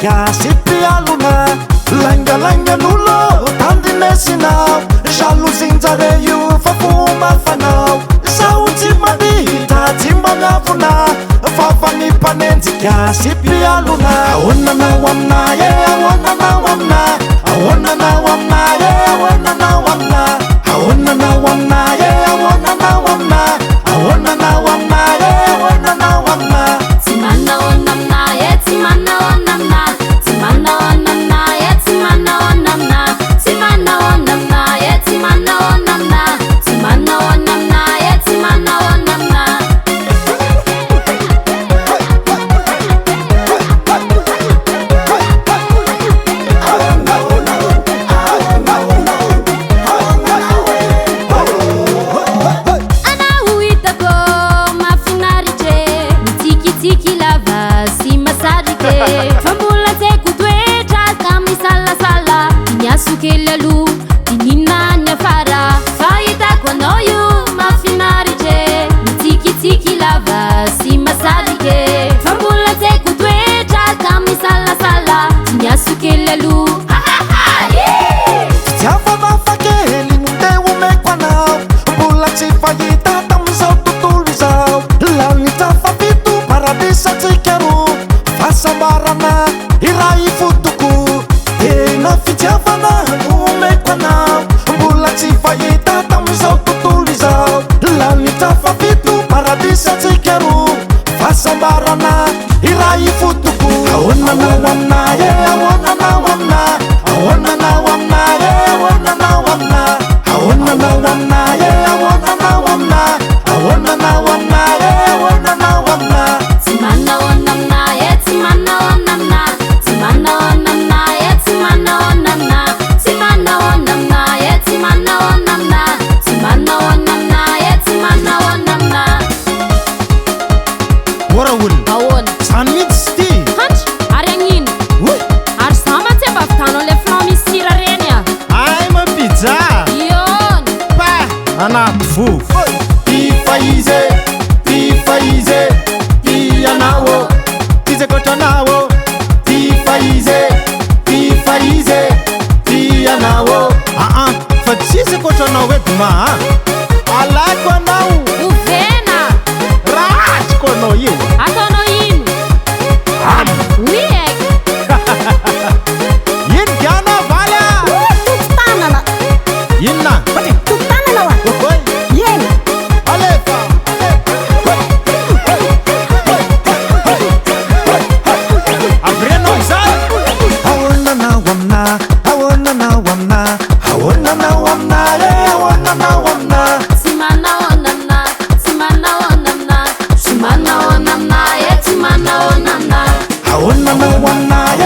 Gasy pialona langa nulo tandinesinao jalozinjare io fa fomafanao saotsy madita tsy manavona fa fanimpanenjy Gasy pialona ahoananao amina e ahoananao amina ahoananao amina e ahoananao amina ahoananao amina e ahoananao amina ahoananao amina e ahoananao amina tsy manao anamina e tsy manao anamina tsy manao anamina e tsy manao anamina tsy manao anamina e tsy manao anamina tsy manao anamina e tsy manao anamina anao hitako mahafinaritra mitsikitsiki lava sy masarika fa mbola tsy haiko toetra kamy salasala miaso kely aloha dininina ny afara fa hitako anao io mahafinaritra mitsikitsiki lava sy masarika fa mbola tsy haiko toetra kamy salasala miaso kely aloha Fitiavana fakely nde omeko anao mbola tsy fahita tamizao tontolo izao lany tafapito paradisatsika ro fahasambarana iray fotoko tena fitiavana omeko anao mbola tsy fahita tamizao tontolo izao lany tafapito paradisatsika ro fahasambarana iray fotoko ahoananao amina e ahoananao amina ahoananao amina e ahoananao amina ahoananao amina e ahoananao amina ahoananao amina e ahoananao amina tsy manao anamina e tsy manao anamina tsy manao anamina e tsy manao anamina tsy manao anamina e tsy manao anamina tsy manao anamina e tsy manao anamina ora olo ahoana zany mihitsy sy ty hatry ary agnino ary za mantsy mba vitanao le flan misy sira reny a ay mapija iona pa anaty vovy tifaize ti anao ty zakotranao tifaize ti anao fa tsisy kotranao edy ma alako anao ovena ratsiko anao io ataonao ino oi eky ino giana vala Tukutanana. inona Tukutanana wa. okoy Yena. alefa avrenao zany ahoananao amina ahoananao amina ahoananao amina e ahoananao amina tsy manao anamina tsy manao anamina tsy manao anamina e tsy manao anamina ahoananao amina e